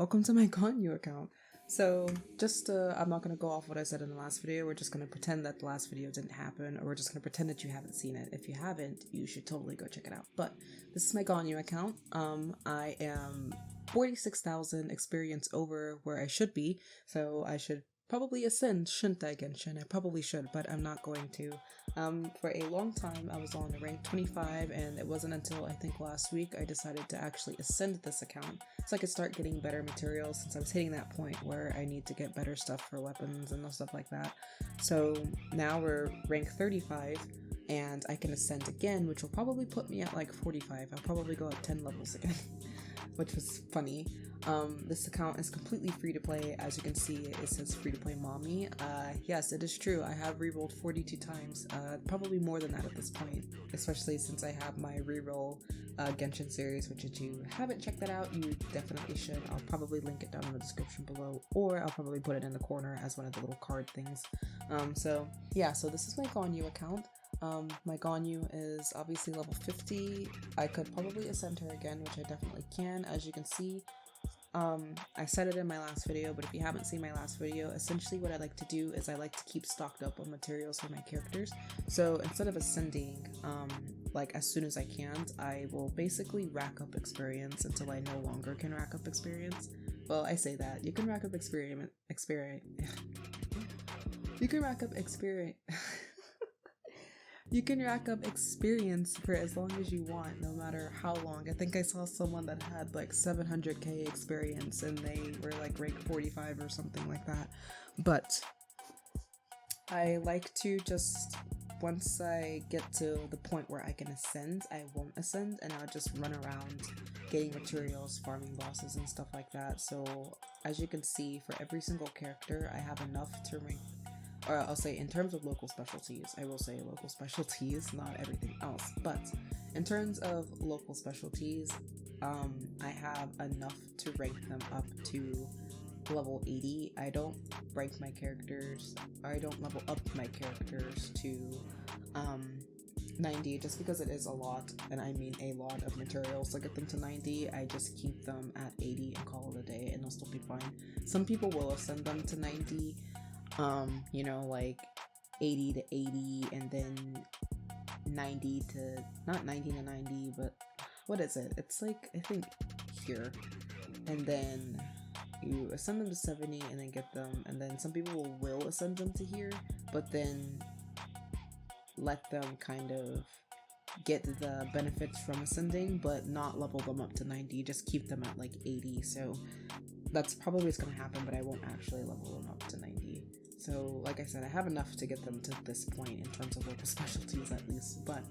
welcome to my ganyu account. So I'm not going to go off what I said in the last video. We're just going to pretend that the last video didn't happen, or we're just going to pretend that you haven't seen it. If you haven't, you should totally go check it out. But this is my ganyu account. I am 46,000 experience over where I should be, so I should probably ascend, shouldn't I, Genshin? I probably should, but I'm not going to. For a long time, I was on rank 25, and it wasn't until I think last week I decided to actually ascend this account so I could start getting better materials, since I was hitting that point where I need to get better stuff for weapons and stuff like that. So now we're rank 35, and I can ascend again, which will probably put me at like 45. I'll probably go up 10 levels again, which was funny. This account is completely free to play. As you can see, it says free to play mommy. Yes, it is true. I have rerolled 42 times, probably more than that at this point, especially since I have my reroll Genshin series, which if you haven't checked that out, you definitely should. I'll probably link it down in the description below, or I'll probably put it in the corner as one of the little card things. So this is my ganyu account. My ganyu is obviously level 50. I could probably ascend her again, which I definitely can. As you can see, I said it in my last video, but if you haven't seen my last video, essentially what I like to do is I like to keep stocked up on materials for my characters. So instead of ascending, like as soon as I can, I will basically rack up experience until I no longer can rack up experience. Well, I say that. You can rack up experience. You can rack up experience. You can rack up experience for as long as you want, no matter how long. I think I saw someone that had like 700k experience and they were like rank 45 or something like that. But I like to just, once I get to the point where I can ascend, I won't ascend, and I'll just run around getting materials, farming bosses and stuff like that. So as you can see, for every single character, I have enough to rank. Or I'll say in terms of local specialties, I will say local specialties, not everything else, but in terms of local specialties, I have enough to rank them up to level 80. I don't rank my characters, I don't level up my characters to 90, just because it is a lot, and I mean a lot of materials to get them to 90. I just keep them at 80 and call it a day, and they'll still be fine. Some people will ascend them to 90, you know, like 80 to 80, and then 90 to, not 90 to 90, but what is it? It's like, I think here, and then you ascend them to 70 and then get them, and then some people will ascend them to here, but then let them kind of get the benefits from ascending, but not level them up to 90, just keep them at like 80. So that's probably what's going to happen, but I won't actually level them up to 90. So like I said, I have enough to get them to this point in terms of local specialties at least, but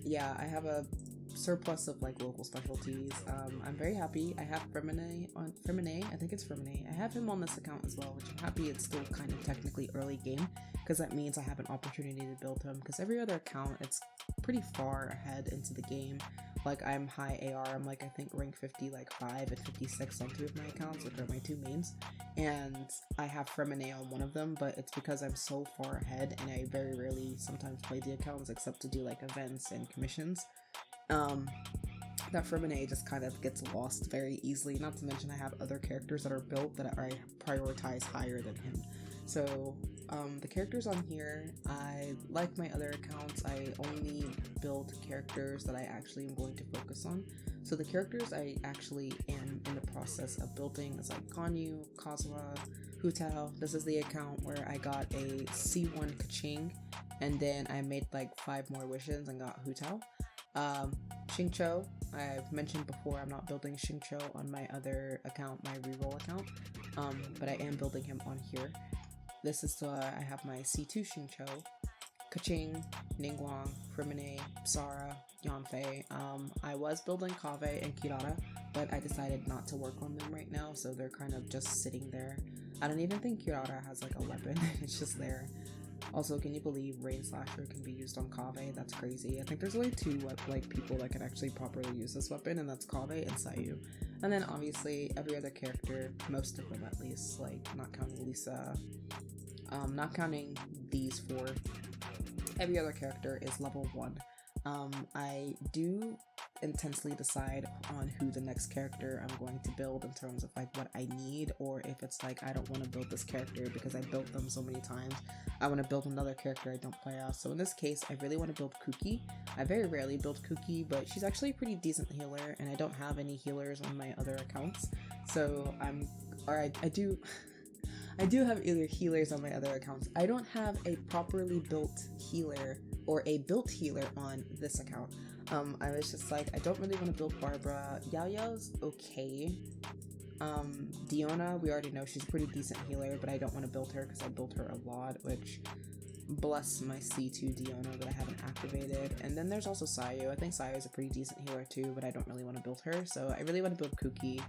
yeah, I have a surplus of like local specialties. I'm very happy. I have Fremine, I think it's Fremine. I have him on this account as well, which I'm happy it's still kind of technically early game, because that means I have an opportunity to build him, because every other account, it's pretty far ahead into the game. Like, I'm high AR, I'm like, I think rank 50, like 5 and 56 on 2 of my accounts, which are my 2 mains, and I have Fremine on one of them, but it's because I'm so far ahead, and I very rarely sometimes play the accounts except to do like events and commissions. That Fremine just kind of gets lost very easily, not to mention I have other characters that are built that I prioritize higher than him. So the characters on here, I like my other accounts, I only build characters that I actually am going to focus on. So the characters I actually am in the process of building is like Ganyu, Kazuha, Hu Tao. This is the account where I got a C1 Kaching, and then I made like 5 more wishes and got Hu Tao. Xingqiu, I've mentioned before, I'm not building Xingqiu on my other account, my reroll account, but I am building him on here. This is I have my C2 Xingqiu, Kaching, Ningguang, Fremine, Psara, Yanfei. I was building Kaveh and Kirara, but I decided not to work on them right now, so they're kind of just sitting there. I don't even think Kirara has like a weapon, it's just there. Also, can you believe Rain Slasher can be used on Kaveh? That's crazy. I think there's only 2 like people that can actually properly use this weapon, and that's Kaveh and Sayu. And then obviously every other character, most of them at least, like not counting Lisa, not counting these 4, every other character is level 1. I do intensely decide on who the next character I'm going to build in terms of like what I need, or if it's like I don't want to build this character because I built them so many times, I want to build another character I don't play as. So in this case, I really want to build Kuki. I very rarely build Kuki, but she's actually a pretty decent healer, and I don't have any healers on my other accounts. So I do I do have either healers on my other accounts. I don't have a properly built healer or a built healer on this account. I was just like, I don't really want to build Barbara. Yaoyao's okay. Diona, we already know she's a pretty decent healer, but I don't want to build her because I built her a lot, which bless my C2 Diona that I haven't activated. And then there's also Sayu. I think Sayu is a pretty decent healer too, but I don't really want to build her, so I really want to build Kuki.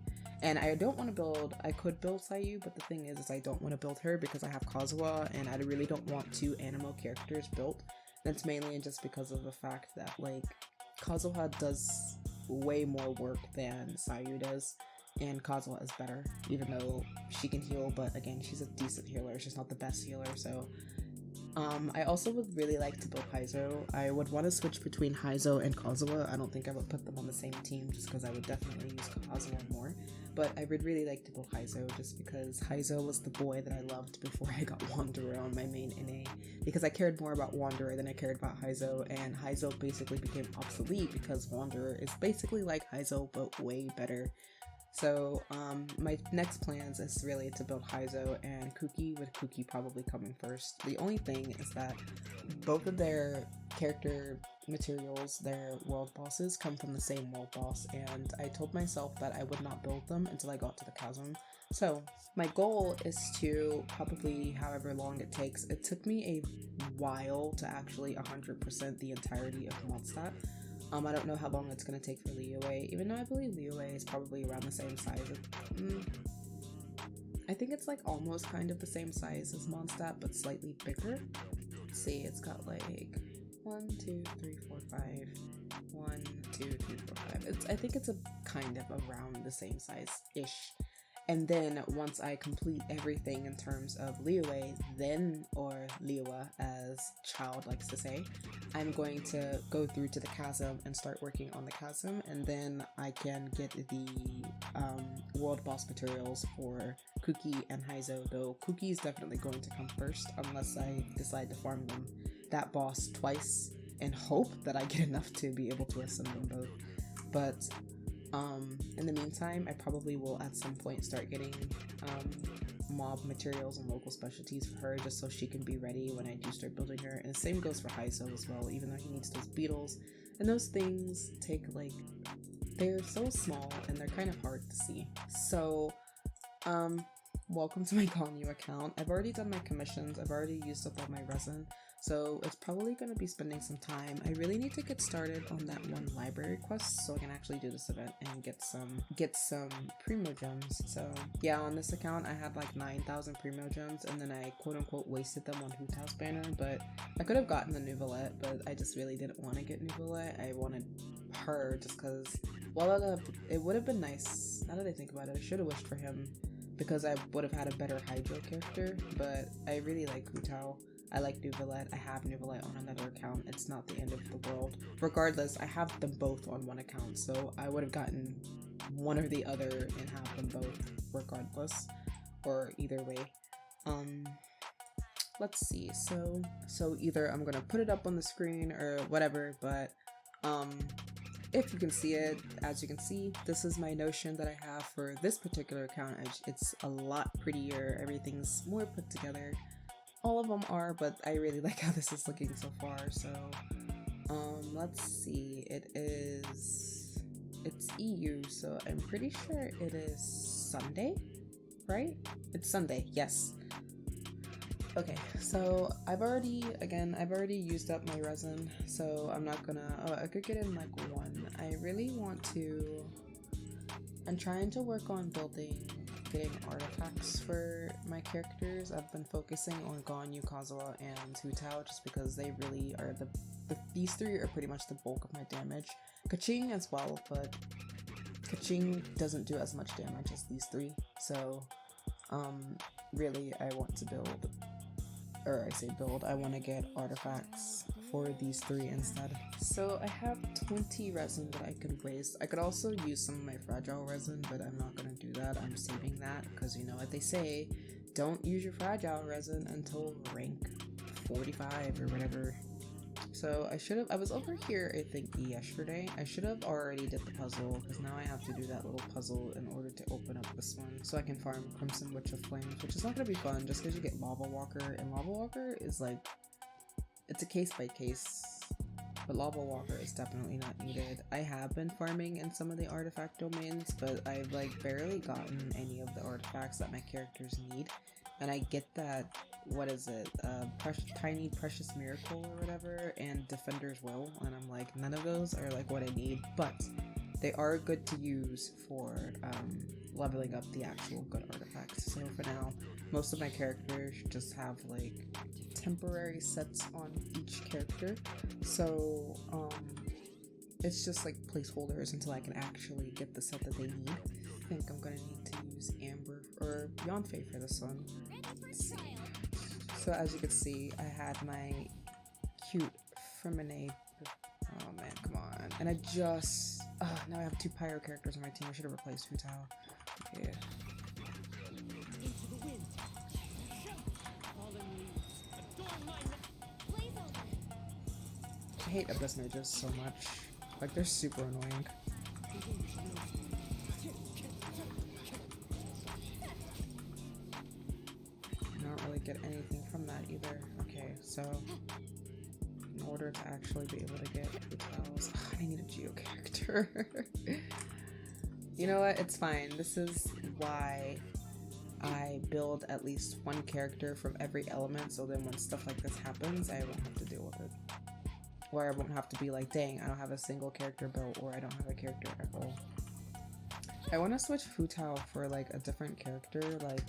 And I don't want to build, I could build Sayu, but the thing is I don't want to build her because I have Kazuha, and I really don't want 2 Animo characters built. That's mainly just because of the fact that, like, Kazuha does way more work than Sayu does, and Kazuha is better, even though she can heal, but again, she's a decent healer, she's not the best healer, so... I also would really like to build Heizo. I would want to switch between Heizo and Kazuha. I don't think I would put them on the same team just because I would definitely use Kazuha more, but I would really like to build Heizo just because Heizo was the boy that I loved before I got Wanderer on my main NA, because I cared more about Wanderer than I cared about Heizo, and Heizo basically became obsolete because Wanderer is basically like Heizo but way better. So my next plans is really to build Heizo and Kuki, with Kuki probably coming first. The only thing is that both of their character materials, their world bosses, come from the same world boss, and I told myself that I would not build them until I got to the chasm. So my goal is to probably, however long it takes, it took me a while to actually 100% the entirety of Mondstadt. I don't know how long it's going to take for Liyue, even though I believe Liyue is probably around the same size. I think it's like almost kind of the same size as Mondstadt, but slightly bigger. Let's see, it's got like 1, 2, 3, 4, 5. 1, 2, 3, 4, 5. I think it's a kind of around the same size-ish. And then once I complete everything in terms of Liyue, then, or Liyue as Child likes to say, I'm going to go through to the chasm and start working on the chasm, and then I can get the world boss materials for Kuki and Heizo, though Kuki is definitely going to come first unless I decide to farm them that boss twice and hope that I get enough to be able to ascend them both. But in the meantime, I probably will at some point start getting mob materials and local specialties for her, just so she can be ready when I do start building her. And the same goes for Heizo as well, even though he needs those beetles. And those things take, like, they're so small and they're kind of hard to see. So, welcome to my ganyu account. I've already done my commissions, I've already used up all my resin, so it's probably going to be spending some time. I really need to get started on that one library quest so I can actually do this event and get some primo gems. So yeah, on this account I had like 9,000 primo gems, and then I quote-unquote wasted them on Hu Tao's banner, but I could have gotten the Nouvelette, but I just really didn't want to get Nouvelette. I wanted her just because, well, it would have been nice. Now that I think about it, I should have wished for him because I would have had a better Hydro character, but I really like Hu Tao. I like Nouvelette. I have Nouvelette on another account. It's not the end of the world. Regardless, I have them both on one account, so I would have gotten one or the other and have them both regardless, or either way. Let's see. So either I'm gonna put it up on the screen or whatever, but if you can see it, as you can see, this is my notion that I have for this particular account. It's a lot prettier. Everything's more put together. All of them are, but I really like how this is looking so far. So let's see, it's EU, so I'm pretty sure it is Sunday, right? It's Sunday, yes. Okay, so I've already used up my resin, so I'm not gonna, oh, I could get in like 1. I really want to, I'm trying to work on getting artifacts for my characters. I've been focusing on Ganyu, Kazuha, and Hu Tao just because they really are these 3 are pretty much the bulk of my damage. Kaching as well, but Kaching doesn't do as much damage as these 3, so really I want to build, or I say build, I want to get artifacts for these 3 instead. So I have 20 resin that I could waste. I could also use some of my fragile resin, but I'm not gonna do that. I'm saving that because you know what they say, don't use your fragile resin until rank 45 or whatever. So I was over here I think yesterday. I should have already did the puzzle because now I have to do that little puzzle in order to open up this one so I can farm Crimson Witch of Flames, which is not going to be fun just because you get Lava Walker, and Lava Walker is like, it's a case by case, but Lava Walker is definitely not needed. I have been farming in some of the artifact domains, but I've like barely gotten any of the artifacts that my characters need, and I get that, what is it, Tiny Precious Miracle or whatever, and Defender's Will, and I'm like, none of those are like what I need, but they are good to use for leveling up the actual good artifacts. So for now, most of my characters just have like temporary sets on each character, so it's just like placeholders until I can actually get the set that they need. I think I'm gonna need to use Amber or Yonfei for this one. Let's see. So as you can see, I had my cute Feminine. Oh man, come on. And I just, now I have 2 pyro characters on my team. I should have replaced Hu Tao. Yeah. I hate Abyss Mages so much. Like, they're super annoying. Get anything from that either. Okay, so in order to actually be able to get hotels, I need a geo character. You know what? It's fine. This is why I build at least 1 character from every element, so then when stuff like this happens, I won't have to deal with it. Or I won't have to be like, dang, I don't have a single character built, or I don't have a character at all. I want to switch Hu Tao for like a different character, like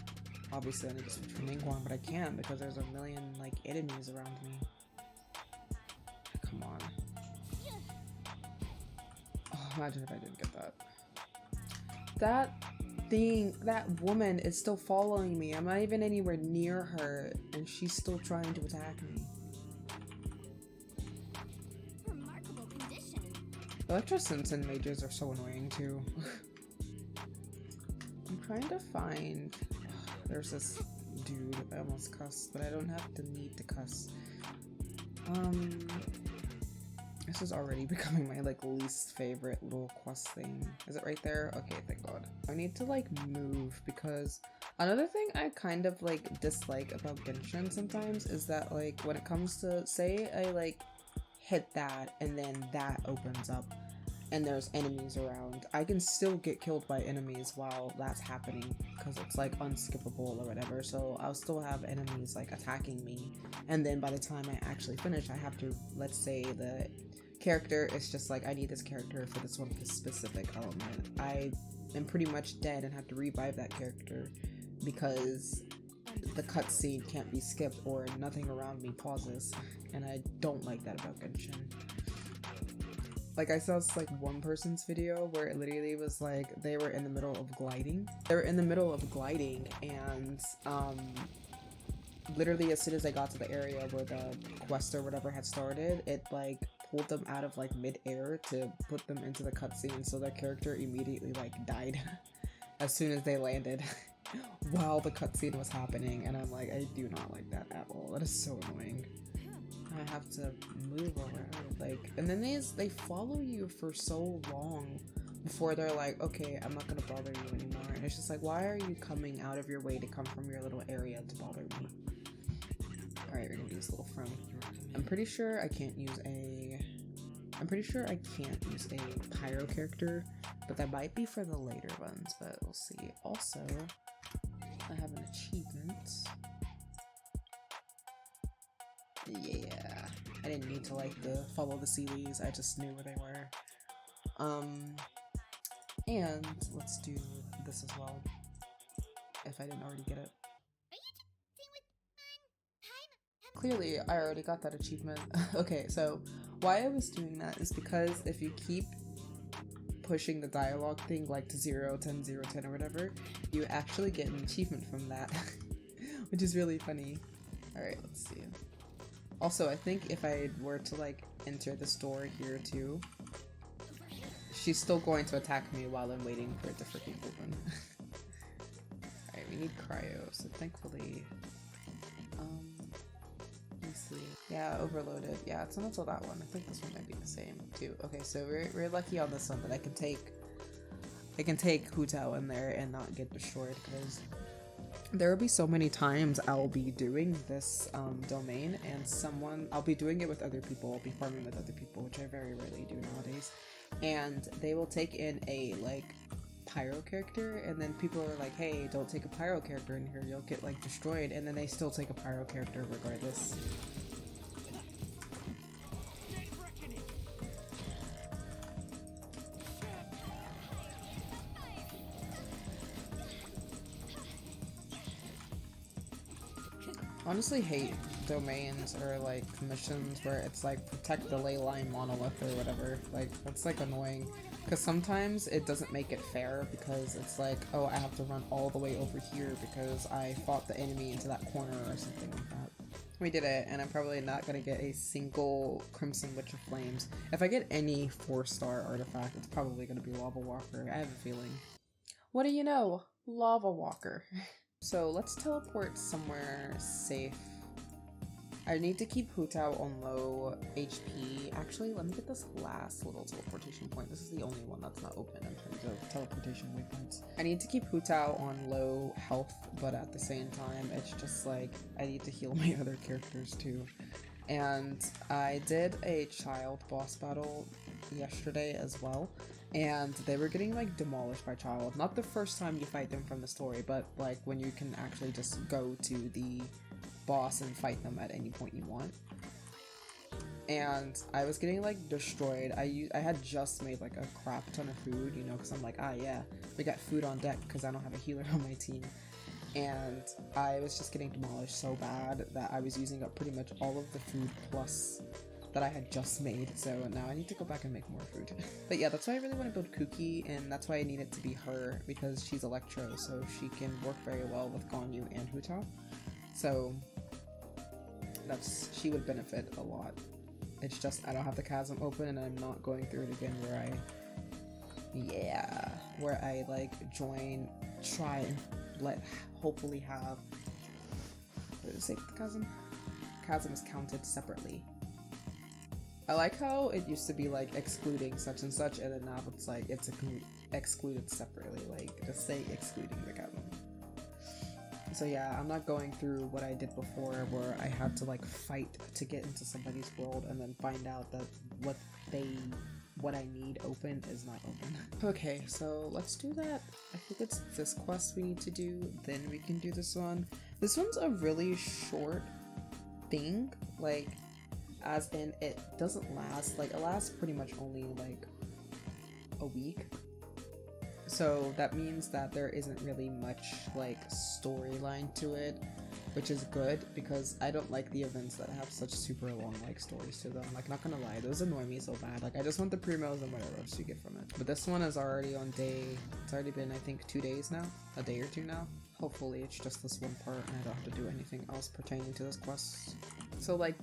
obviously I need to switch for Ningguang, but I can't because there's a million like enemies around me. Come on. Oh, imagine if I didn't get that. That woman is still following me. I'm not even anywhere near her and she's still trying to attack me. Remarkable condition. Electrosense mages are so annoying too. I'm trying to find... There's this dude, I almost cussed, but I don't have the need to cuss. This is already becoming my like least favorite little quest thing. Is it right there? Okay, thank God. I need to like move because another thing I kind of like dislike about Genshin sometimes is that like when it comes to, say I like hit that and then that opens up and there's enemies around, I can still get killed by enemies while that's happening because it's like unskippable or whatever, so I'll still have enemies like attacking me, and then by the time I actually finish I have to, let's say the character is just like, I need this character for this one specific element. I am pretty much dead and have to revive that character because the cutscene can't be skipped or nothing around me pauses, and I don't like that about Genshin. Like I saw this like one person's video where it literally was like they were in the middle of gliding. They were in the middle of gliding and literally as soon as I got to the area where the quest or whatever had started, it like pulled them out of like mid-air to put them into the cutscene, so their character immediately like died as soon as they landed while the cutscene was happening, and I'm like, I do not like that at all. That is so annoying. I have to move around, like, and then they follow you for so long before they're like, okay, I'm not gonna bother you anymore, and it's just like, why are you coming out of your way to come from your little area to bother me? Alright, we're gonna use a little from. I'm pretty sure I can't use a pyro character, but that might be for the later ones, but we'll see. Also, I have an achievement. Yeah, I didn't need to like follow the CDs, I just knew where they were. And let's do this as well, if I didn't already get it. Clearly, I already got that achievement. Okay, so why I was doing that is because if you keep pushing the dialogue thing like to 0, 10, 0, 10 or whatever, you actually get an achievement from that, which is really funny. Alright, let's see. Also, I think if I were to like enter this door here too, she's still going to attack me while I'm waiting for it to freaking open. Alright, we need cryo, so thankfully, let me see. Yeah, overloaded. Yeah, it's not until that one. I think this one might be the same too. Okay, so we're lucky on this one that I can take Hu Tao in there and not get destroyed, because there will be so many times I'll be doing this domain and I'll be doing it with other people, I'll be farming with other people, which I very rarely do nowadays, and they will take in a like pyro character, and then people are like, hey, don't take a pyro character in here, you'll get like destroyed, and then they still take a pyro character regardless. Honestly hate domains or like missions where it's like protect the ley line monolith or whatever. Like, that's like annoying, because sometimes it doesn't make it fair, because it's like, oh, I have to run all the way over here because I fought the enemy into that corner or something like that. We did it, and I'm probably not gonna get a single Crimson Witch of Flames. If I get any 4-star artifact, it's probably gonna be Lava Walker. I have a feeling. What do you know? Lava Walker. So let's teleport somewhere safe. I need to keep Hu Tao on low HP. Actually, let me get this last little teleportation point. This is the only one that's not open in terms of teleportation waypoints. I need to keep Hu Tao on low health, but at the same time, it's just like, I need to heal my other characters too. And I did a child boss battle yesterday as well, and they were getting like demolished by child. Not the first time you fight them from the story, but like when you can actually just go to the boss and fight them at any point you want. And I was getting like destroyed. I had just made like a crap ton of food, you know, because I'm like, ah yeah, we got food on deck because I don't have a healer on my team. And I was just getting demolished so bad that I was using up pretty much all of the food plus that I had just made, so now I need to go back and make more food. But yeah, that's why I really want to build Kuki, and that's why I need it to be her, because she's Electro, so she can work very well with Ganyu and Hu Tao. So she would benefit a lot. It's just I don't have the chasm open, and I'm not going through it again where I like join, try and hopefully have, what did it say, the chasm? Chasm is counted separately. I like how it used to be like excluding such and such, and then now it's like it's excluded separately, like just say excluding the chasm. So yeah, I'm not going through what I did before where I had to like fight to get into somebody's world and then find out that what I need open is not open. Okay, so let's do that. I think it's this quest we need to do, then we can do this one. This one's a really short thing, like, as in it doesn't last, like it lasts pretty much only like a week. So that means that there isn't really much like storyline to it, which is good because I don't like the events that have such super long like stories to them. Like, not gonna lie, those annoy me so bad. Like, I just want the primos and whatever else you get from it. But this one is already on it's already been I think 2 days now, a day or two now. Hopefully it's just this one part and I don't have to do anything else pertaining to this quest. So like,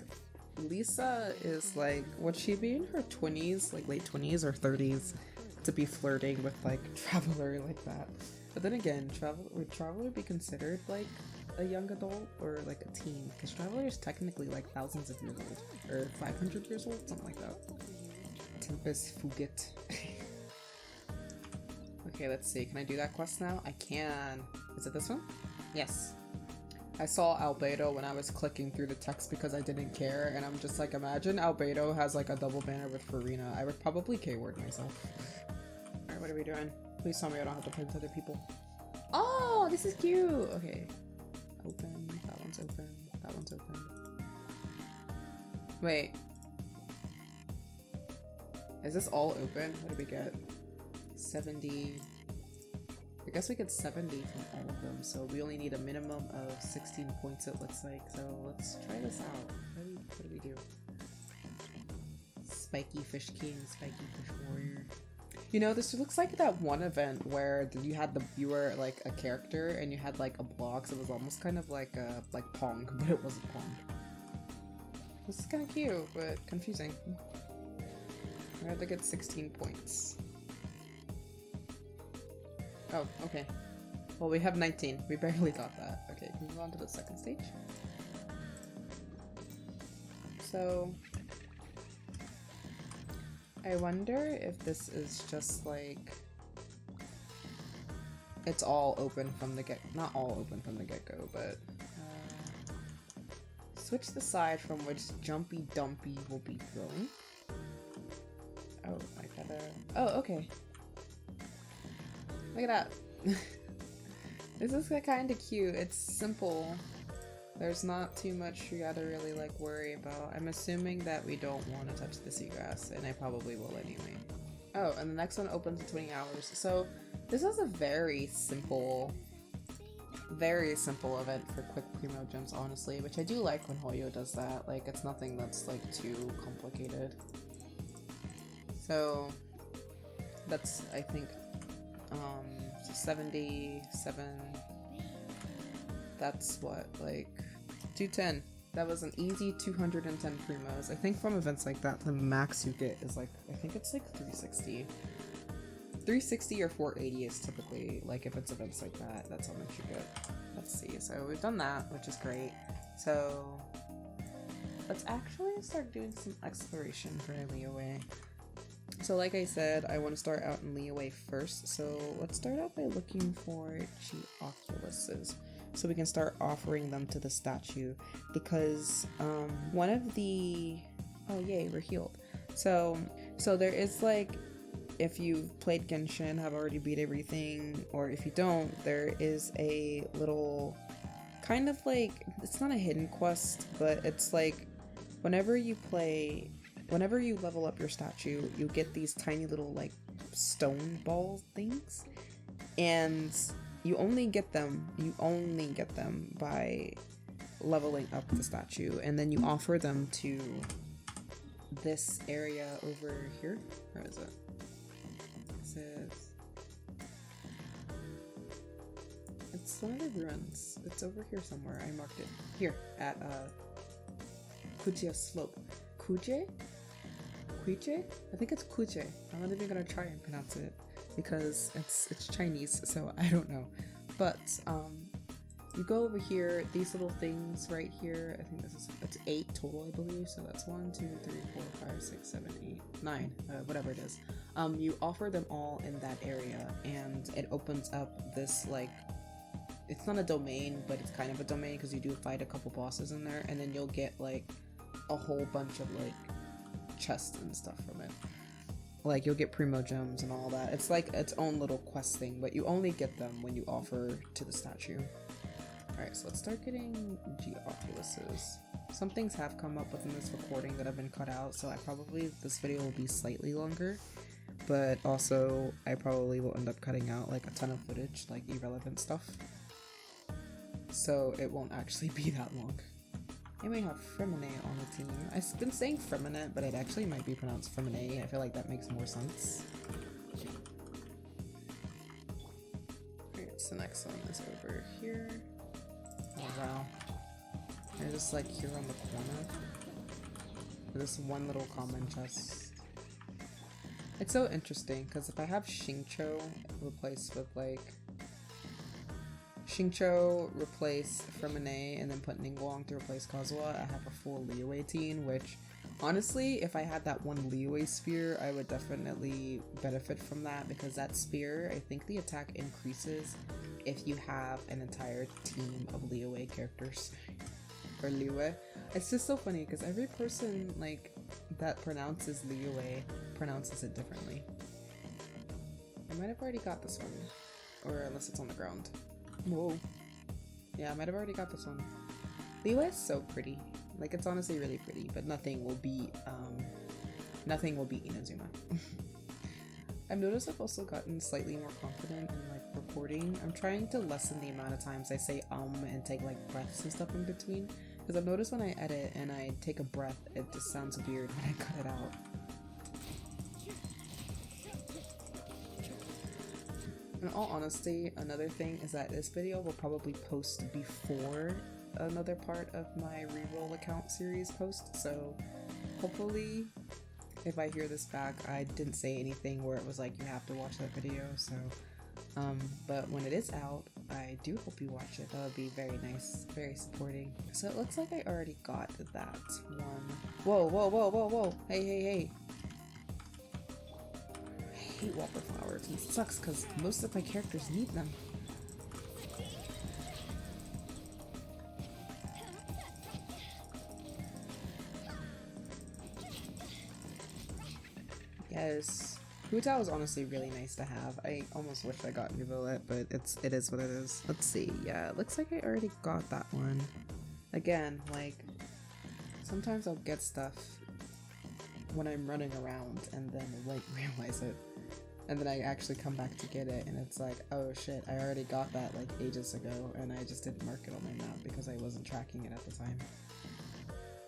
Lisa is like, would she be in her 20s, like late 20s or 30s, to be flirting with like Traveler like that? But then again, would Traveler be considered like a young adult or like a teen? Because Traveler is technically like thousands of years old, or 500 years old, something like that. Tempest Fugit. Okay, let's see. Can I do that quest now? I can. Is it this one? Yes. I saw Albedo when I was clicking through the text because I didn't care, and I'm just like, imagine Albedo has like a double banner with Farina. I would probably K-word myself. Alright, what are we doing? Please tell me I don't have to play with other people. Oh, this is cute! Okay. Open. That one's open. That one's open. Wait. Is this all open? What did we get? 70. I guess we get 70 from all of them, so we only need a minimum of 16 points it looks like, so let's try this out. What do we do? Spiky Fish King, Spiky Fish Warrior. You know, this looks like that one event where you were like a character and you had like a block, so it was almost kind of like Pong, but it wasn't Pong. This is kind of cute, but confusing. I had to get 16 points. Oh, okay. Well, we have 19. We barely got that. Okay, can we move on to the second stage? So, I wonder if this is just like it's all open from the not all open from the get-go, but switch the side from which Jumpy Dumpy will be throwing. Oh, I gotta... Oh, okay. Look at that. This is kind of cute. It's simple. There's not too much you gotta really like worry about. I'm assuming that we don't want to touch the seagrass, and I probably will anyway. Oh, and the next one opens in 20 hours. So this is a very simple event for quick primo gems, honestly, which I do like when Hoyo does that. Like, it's nothing that's like too complicated. So that's, I think, 77. That's what, like 210. That was an easy 210 primos. I think from events like that, the max you get is like, I think it's like 360. 360 or 480 is typically, like, if it's events like that, that's how much you get. Let's see, so we've done that, which is great. So let's actually start doing some exploration for Liyue. So like I said, I want to start out in Liyue first, so let's start out by looking for Geoculuses, so we can start offering them to the statue, because one of the... Oh yay, we're healed. So there is, like, if you've played Genshin, have already beat everything, or if you don't, there is a little kind of like, it's not a hidden quest, but it's like whenever you level up your statue, you get these tiny little like stone ball things, and you only get them by leveling up the statue, and then you offer them to this area over here. Where is it? It's one of the ruins. It's over here somewhere. I marked it. Here, at Kuje Slope. Kuje? Kuche? I think it's Kuche. I'm not even gonna try and pronounce it because it's Chinese, so I don't know. But you go over here, these little things right here. I think it's 8 total, I believe. So that's 1, 2, 3, 4, 5, 6, 7, 8, 9, whatever it is. You offer them all in that area, and it opens up this, like, it's not a domain, but it's kind of a domain because you do fight a couple bosses in there, and then you'll get like a whole bunch of like chests and stuff from it. Like, you'll get primo gems and all that. It's like its own little quest thing, but you only get them when you offer to the statue. Alright, so let's start getting Geoculuses. Some things have come up within this recording that have been cut out, so this video will be slightly longer, but also I probably will end up cutting out like a ton of footage, like irrelevant stuff, so it won't actually be that long. And we have Fremine on the team. I've been saying Fremine, but it actually might be pronounced Fremine. I feel like that makes more sense. Alright, so the next one is over here. Oh wow. They're just like here on the corner. This one little common chest. It's so interesting, because if I have Xingqiu replaced with like... Xingqiu replace Fremine and then put Ningguang to replace Kazuha, I have a full Liyue team, which honestly, if I had that one Liyue spear, I would definitely benefit from that, because that spear, I think the attack increases if you have an entire team of Liyue characters. Or Liyue. It's just so funny, because every person like that pronounces Liyue pronounces it differently. I might have already got this one, or unless it's on the ground. Whoa. Yeah, I might have already got this one. Liyue is so pretty. Like, it's honestly really pretty, but nothing will beat Inazuma. I've noticed I've also gotten slightly more confident in like recording. I'm trying to lessen the amount of times I say and take like breaths and stuff in between, because I've noticed when I edit and I take a breath, it just sounds weird when I cut it out. In all honesty, another thing is that this video will probably post before another part of my reroll account series post, so hopefully if I hear this back, I didn't say anything where it was like you have to watch that video, so but when it is out, I do hope you watch it. That would be very nice, very supporting. So it looks like I already got that one. Whoa, whoa, whoa, whoa, whoa. Hey, hey, hey. I hate whopper flowers, and it sucks because most of my characters need them. Yes. Hutao is honestly really nice to have. I almost wish I got Nuvolet, but it is what it is. Let's see. Yeah, it looks like I already got that one. Again, like, sometimes I'll get stuff when I'm running around and then like realize it. And then I actually come back to get it and it's like, oh shit, I already got that like ages ago and I just didn't mark it on my map because I wasn't tracking it at the time.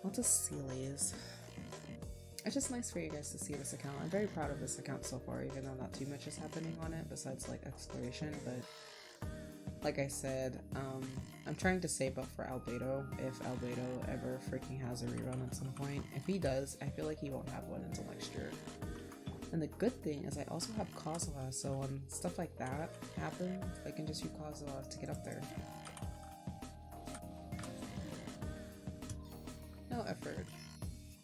Lots of Sealies. It's just nice for you guys to see this account. I'm very proud of this account so far, even though not too much is happening on it besides like exploration, but like I said, I'm trying to save up for Albedo if Albedo ever freaking has a rerun at some point. If he does, I feel like he won't have one until next year. And the good thing is I also have Kazuha, so when stuff like that happens, I can just use Kazuha to get up there. No effort.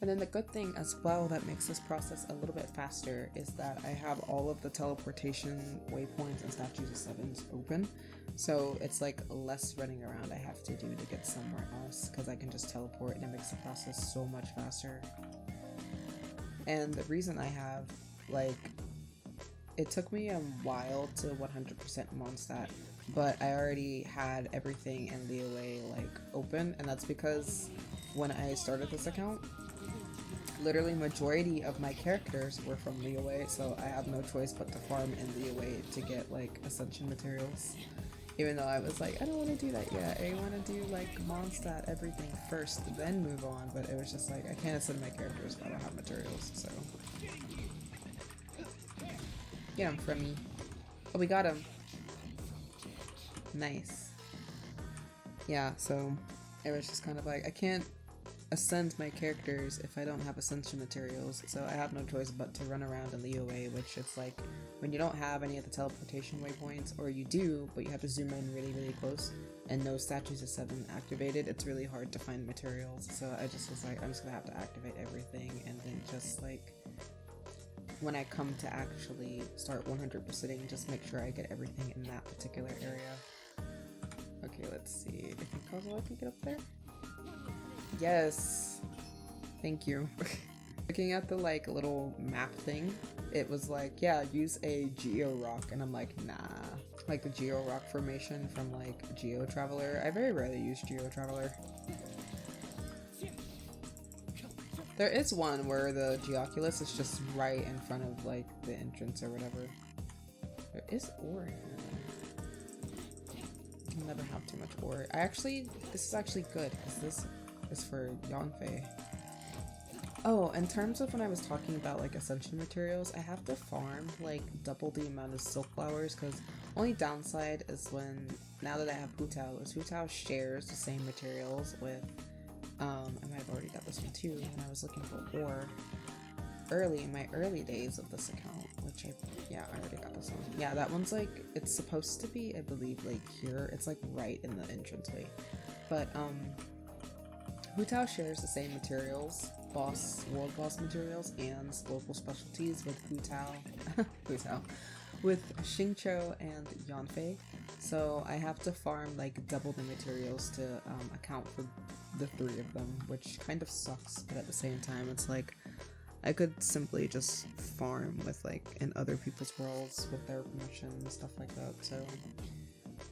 And then the good thing as well that makes this process a little bit faster is that I have all of the teleportation waypoints and statues of sevens open. So it's like less running around I have to do to get somewhere else because I can just teleport and it makes the process so much faster. And the reason I have, like, it took me a while to 100% Mondstadt, but I already had everything in Liyue like open, and that's because when I started this account, literally majority of my characters were from Liyue, so I had no choice but to farm in Liyue to get like ascension materials. Even though I was like, I don't want to do that yet, I want to do like Mondstadt everything first, then move on, but it was just like, I can't ascend my characters if I don't have materials, so. Get him from me. Oh, we got him. Nice. Yeah, so it was just kind of like, I can't ascend my characters if I don't have ascension materials, so I have no choice but to run around in Liyue, which it's like when you don't have any of the teleportation waypoints, or you do but you have to zoom in really close and no statues of 7 activated, it's really hard to find materials. So I just was like, I'm just gonna have to activate everything, and then just like when I come to actually start 100%ing, just make sure I get everything in that particular area. Okay, let's see. I think Kazuha can get up there? Yes! Thank you. Looking at the like little map thing, it was like, yeah, use a Geo Rock, and I'm like, nah. Like the Geo Rock formation from like Geo Traveler. I very rarely use Geo Traveler. There is one where the Geoculus is just right in front of like the entrance or whatever. There is ore in here. I'll never have too much ore. This is actually good because this is for Yanfei. Oh, in terms of when I was talking about like ascension materials, I have to farm like double the amount of silk flowers because only downside is when, now that I have Hutao, is Hutao shares the same materials with I might have already got this one too when I was looking for ore early in my early days of this account, which I already got this one. Yeah, that one's like, it's supposed to be, I believe, like here. It's like right in the entranceway. But Hutao shares the same materials, world boss materials, and local specialties with Hutao, with Xingqiu and Yanfei. So I have to farm like double the materials to account for the 3 of them, which kind of sucks, but at the same time it's like I could simply just farm with like in other people's worlds with their permission and stuff like that. So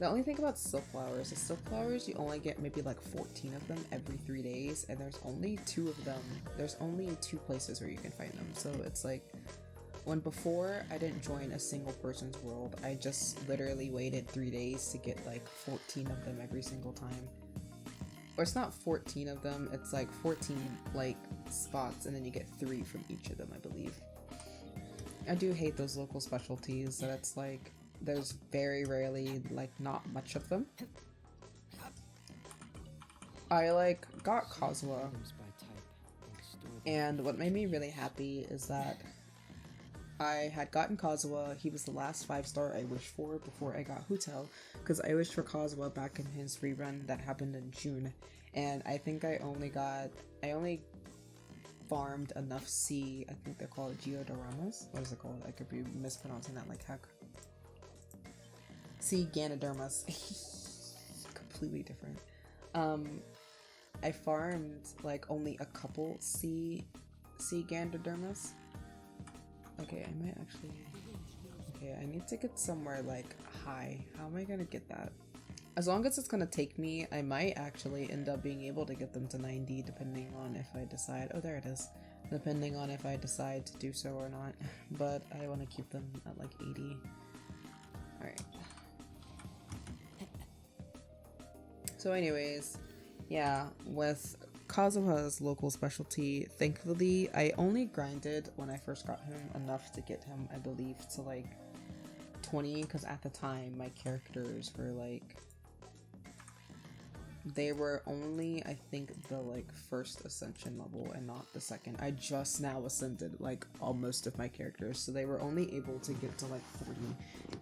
the only thing about silk flowers is silk flowers you only get maybe like 14 of them every 3 days, and there's only 2 of them. There's only 2 places where you can find them. So it's like when before I didn't join a single person's world, I just literally waited 3 days to get like 14 of them every single time. Or it's not 14 of them, it's like 14 like spots, and then you get 3 from each of them, I believe. I do hate those local specialties that it's like there's very rarely like not much of them. I like got Kazuha, and what made me really happy is that I had gotten Kazuha. He was the last 5-star I wished for before I got Hotel, because I wished for Kazuha back in his rerun that happened in June, and I think I only farmed enough C, I think they're called Geodoramas. What is it called? I could be mispronouncing that like heck. C Ganodermas. Completely different. I farmed like only a couple C Ganodermas. Okay, I might actually... Okay, I need to get somewhere, like, high. How am I gonna get that? As long as it's gonna take me, I might actually end up being able to get them to 90, depending on if I decide... Oh, there it is. Depending on if I decide to do so or not. But I want to keep them at, like, 80. Alright. So anyways, yeah, with Kazuha's local specialty, thankfully, I only grinded when I first got him enough to get him, I believe, to like 20, because at the time my characters were like, they were only, I think, the like first ascension level and not the second. I just now ascended like almost of my characters, so they were only able to get to like 40,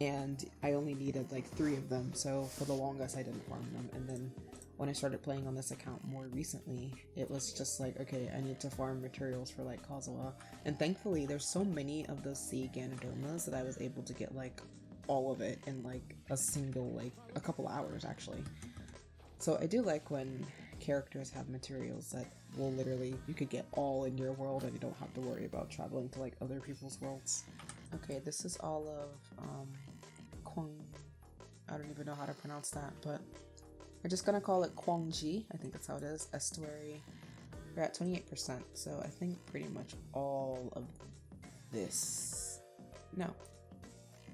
and I only needed like 3 of them, so for the longest I didn't farm them. And then when I started playing on this account more recently, it was just like, okay, I need to farm materials for like Kazuha, and thankfully there's so many of those sea Ganodermas that I was able to get like all of it in like a single, like a couple hours actually. So I do like when characters have materials that will literally, you could get all in your world and you don't have to worry about traveling to like other people's worlds. Okay, this is all of Kwang, I don't even know how to pronounce that, but we're just gonna call it Kwangji, I think that's how it is, estuary. We're at 28%, so I think pretty much all of this, no,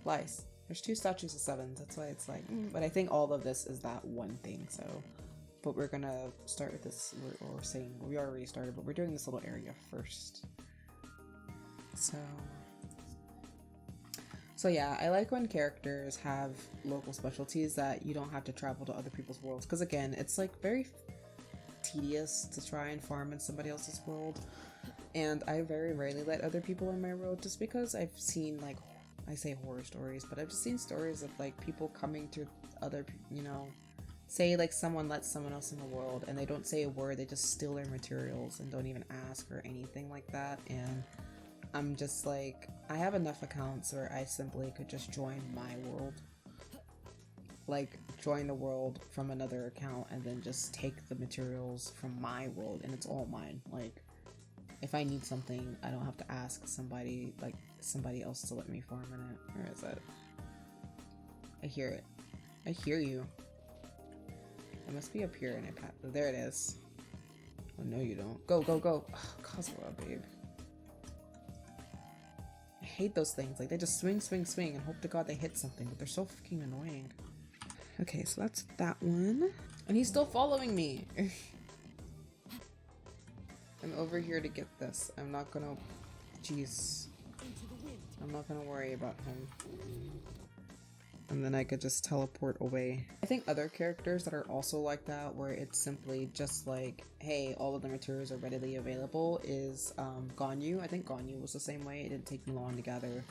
lies. There's 2 statues of 7s, that's why it's like, but I think all of this is that one thing, so. But we're gonna start with this, we're saying, we already started, but we're doing this little area first. So yeah, I like when characters have local specialties that you don't have to travel to other people's worlds, because again, it's like very tedious to try and farm in somebody else's world, and I very rarely let other people in my world just because I've seen like, I say horror stories, but I've just seen stories of like people coming to other, you know, say like someone lets someone else in the world and they don't say a word, they just steal their materials and don't even ask or anything like that, and I'm just like, I have enough accounts where I simply could just join my world, like join the world from another account and then just take the materials from my world and it's all mine. Like if I need something, I don't have to ask somebody, like somebody else to let me farm in it. Where is it? I hear it. I hear you. It must be up here in iPad. Oh, there it is. Oh no you don't. Go, go, go. Oh, Kazuha, babe. I hate those things. Like they just swing, swing, swing and hope to God they hit something, but they're so fucking annoying. Okay, so that's that one. And he's still following me. I'm over here to get this. I'm not gonna... Jeez. I'm not gonna worry about him. And then I could just teleport away. I think other characters that are also like that, where it's simply just like, hey, all of the materials are readily available, is Ganyu. I think Ganyu was the same way. It didn't take me long to gather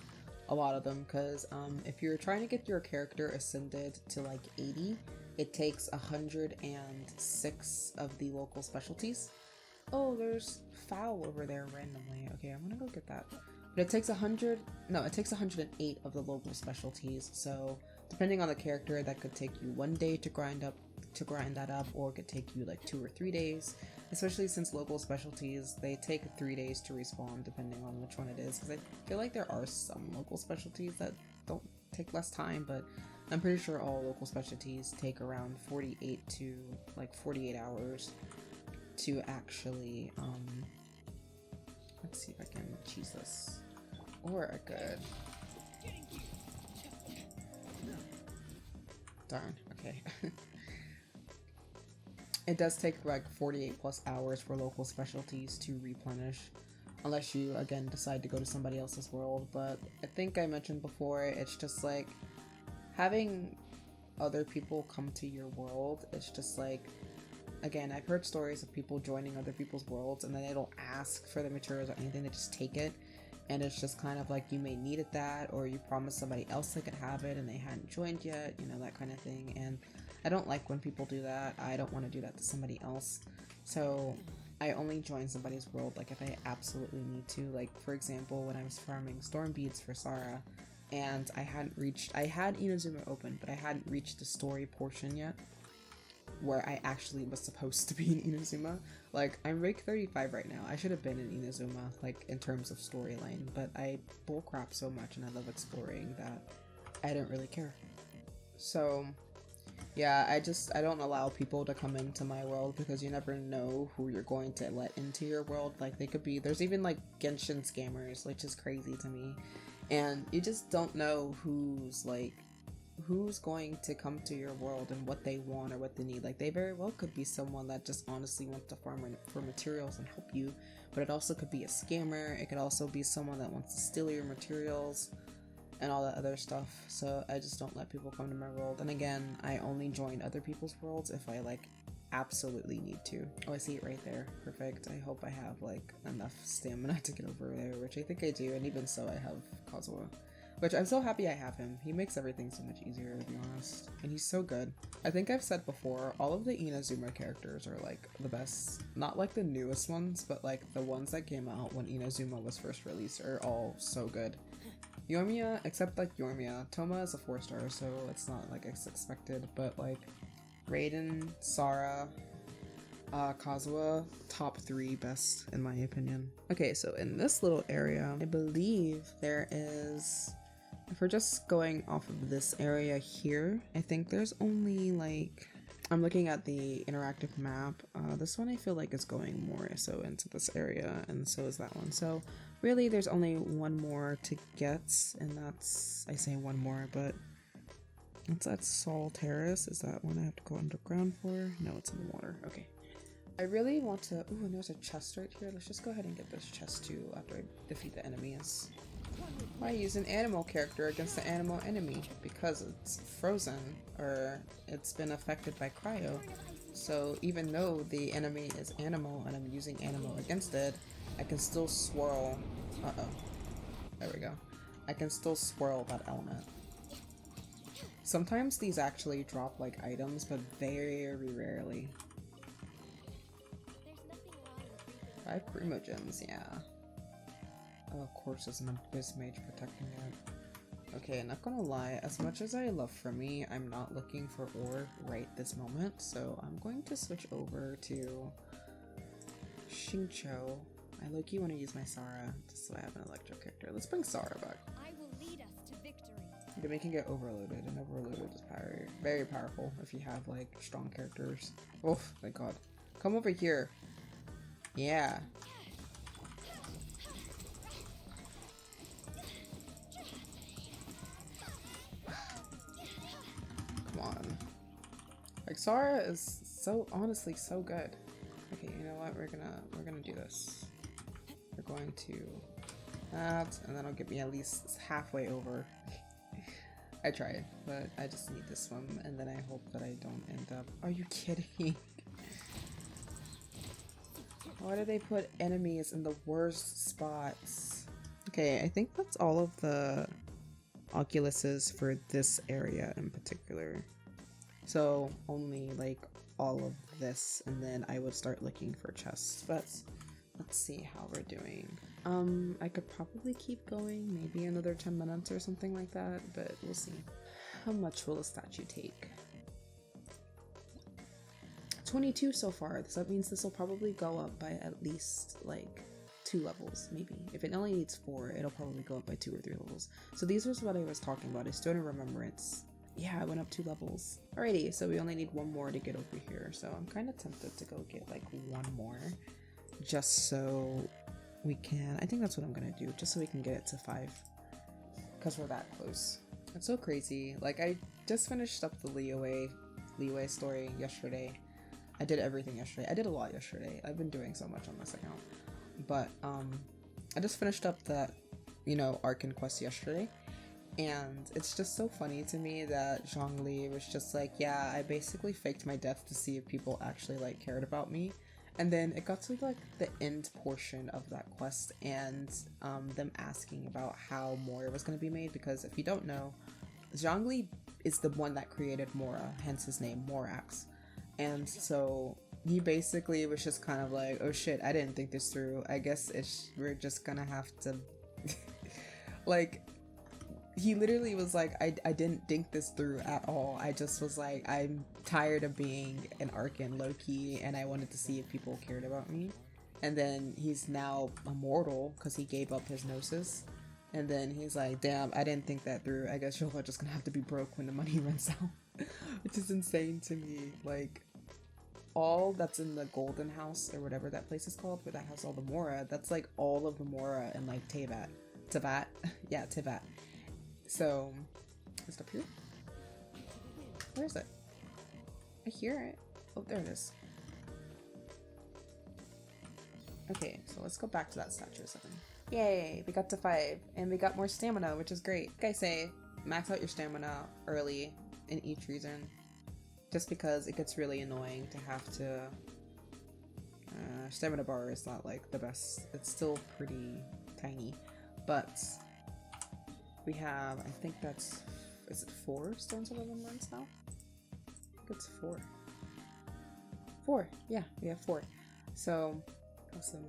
a lot of them, because if you're trying to get your character ascended to like 80, it takes 106 of the local specialties. Oh, there's foul over there randomly. Okay, I'm gonna go get that. But it takes 108 of the local specialties, so depending on the character, that could take you 1 day to grind that up, or it could take you like 2 or 3 days, especially since local specialties, they take 3 days to respawn depending on which one it is, because I feel like there are some local specialties that don't take less time, but I'm pretty sure all local specialties take around 48 to like 48 hours to actually, let's see if I can cheese this. Or I could... Darn, okay. It does take like 48 plus hours for local specialties to replenish, unless you, again, decide to go to somebody else's world, but I think I mentioned before, it's just like, having other people come to your world, it's just like, again, I've heard stories of people joining other people's worlds and then they don't ask for the materials or anything, they just take it. And it's just kind of like you may needed that, or you promised somebody else they could have it and they hadn't joined yet, you know, that kind of thing. And I don't like when people do that. I don't want to do that to somebody else. So I only join somebody's world like if I absolutely need to. Like, for example, when I was farming storm beads for Sarah and I had Inazuma open, but I hadn't reached the story portion yet where I actually was supposed to be in Inazuma. Like, I'm rank 35 right now. I should have been in Inazuma, like, in terms of storyline, but I bullcrap so much and I love exploring that I didn't really care. So, yeah, I don't allow people to come into my world because you never know who you're going to let into your world. Like, they could be, there's even, like, genshin scammers, which is crazy to me. And you just don't know who's going to come to your world and what they want or what they need. Like, they very well could be someone that just honestly wants to farm for materials and help you, but it also could be a scammer. It could also be someone that wants to steal your materials and all that other stuff. So I just don't let people come to my world. And again, I only join other people's worlds if I like absolutely need to. Oh, I see it right there. Perfect. I hope I have like enough stamina to get over there, which I think I do, and even so I have Kazuha. Which I'm so happy I have him. He makes everything so much easier, to be honest. And he's so good. I think I've said before, all of the Inazuma characters are like the best. Not like the newest ones, but like the ones that came out when Inazuma was first released are all so good. Yoimiya, except like Yoimiya, Toma is a 4-star, so it's not like it's expected, but like Raiden, Sarah, Kazuha, top 3 best in my opinion. Okay, so in this little area, I believe there is, if we're just going off of this area here, I think there's only like, I'm looking at the interactive map. This one I feel like is going more so into this area, and so is that one. So really there's only one more to get, and that's, I say one more, but it's at Sol Terrace. Is that one I have to go underground for? No, it's in the water. Okay. I really want to, ooh, and there's a chest right here. Let's just go ahead and get this chest too after I defeat the enemies. Why use an animal character against the animal enemy? Because it's frozen, or it's been affected by cryo. So even though the enemy is animal and I'm using animal against it, I can still swirl, there we go. I can still swirl that element. Sometimes these actually drop like items, but very rarely. 5 primogems, yeah. Oh, of course there's an Abyss Mage protecting it. Okay, not gonna lie, as much as I love Fromy, I'm not looking for ore right this moment, so I'm going to switch over to Xingqiu. I low-key want to use my Sarah, just so I have an electro character. Let's bring Sarah back. I will lead us to victory. You're making it overloaded, and overloaded is very powerful if you have like strong characters. Oh, thank god. Come over here. Yeah. Come on. Like, Sarah is so, honestly, so good. Okay, you know what? We're gonna do this. We're going to that, and that'll get me at least halfway over. I tried, but I just need to swim, and then I hope that I don't end up. Are you kidding? Why do they put enemies in the worst spots? Okay, I think that's all of the Oculuses for this area in particular. So only like all of this, and then I would start looking for chests. But let's see how we're doing. I could probably keep going, maybe another 10 minutes or something like that, but we'll see. How much will a statue take? 22 so far, so that means this will probably go up by at least like 2 levels, maybe. If it only needs 4, it'll probably go up by 2 or 3 levels. So these are what I was talking about, is Stone of Remembrance. Yeah, I went up 2 levels. Alrighty, so we only need 1 more to get over here, so I'm kind of tempted to go get like 1 more, just so we can, I think that's what I'm gonna do, just so we can get it to 5, because we're that close. It's so crazy. Like, I just finished up the Liyue story yesterday. I did everything yesterday. I did a lot yesterday. I've been doing so much on this account. But I just finished up that, you know, arc and quest yesterday. And it's just so funny to me that Zhongli was just like, yeah, I basically faked my death to see if people actually like cared about me. And then it got to like the end portion of that quest and them asking about how Moira was going to be made, because if you don't know, Zhongli is the one that created Mora, hence his name, Morax. And so he basically was just kind of like, oh shit, I didn't think this through. I guess we're just gonna have to like, he literally was like, I didn't think this through at all. I just was like, I'm tired of being an Arcan low-key and I wanted to see if people cared about me. And then he's now immortal because he gave up his gnosis. And then he's like, damn, I didn't think that through. I guess y'all are just gonna have to be broke when the money runs out. Which is insane to me. Like, all that's in the Golden House or whatever that place is called, where that has all the Mora, that's like all of the Mora in like Teyvat. Yeah, Teyvat. So, is it up here? Where is it? I hear it. Oh, there it is. Okay, so let's go back to that statue 7. Yay, we got to 5, and we got more stamina, which is great. Like I say, max out your stamina early in each region, just because it gets really annoying to have to... stamina bar is not like the best. It's still pretty tiny, but we have, I think that's, is it 4 Stones of Remembrance now? I think it's 4. 4, yeah, we have 4. So, some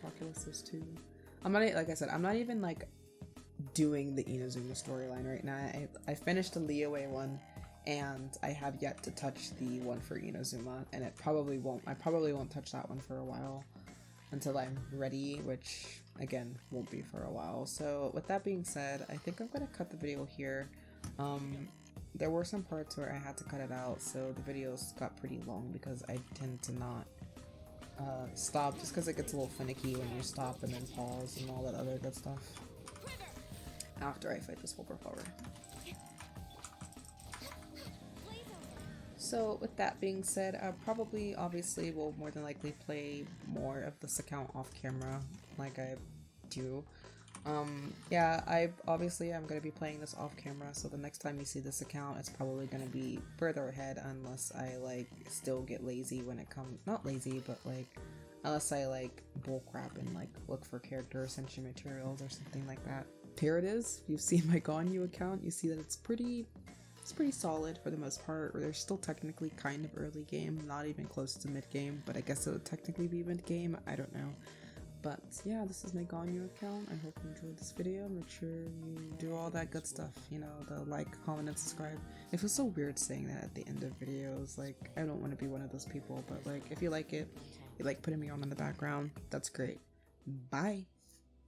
calculuses too. I'm not, like I said, I'm not even like doing the Inazuma storyline right now. I finished the Liyue one, and I have yet to touch the one for Inazuma, and I probably won't touch that one for a while until I'm ready, which again won't be for a while. So with that being said, I think I'm gonna cut the video here. There were some parts where I had to cut it out, so the videos got pretty long because I tend to not stop, just because it gets a little finicky when you stop and then pause and all that other good stuff after I fight this Wilberflower. So with that being said, I probably obviously will more than likely play more of this account off camera like I do. Yeah, I'm gonna be playing this off camera, so the next time you see this account, it's probably gonna be further ahead, unless I like still get lazy when it comes, not lazy, but like unless I like bullcrap and like look for character ascension materials or something like that. Here it is. If you've seen my ganyu account, you see that it's pretty solid for the most part. They're still technically kind of early game, not even close to mid game, but I guess it would technically be mid game. I don't know. But yeah, this is my ganyu account. I hope you enjoyed this video. Make sure you do all that good stuff, you know, the like, comment, and subscribe. It feels so weird saying that at the end of videos. Like, I don't want to be one of those people, but like, if you like it, you like putting me on in the background, that's great. Bye!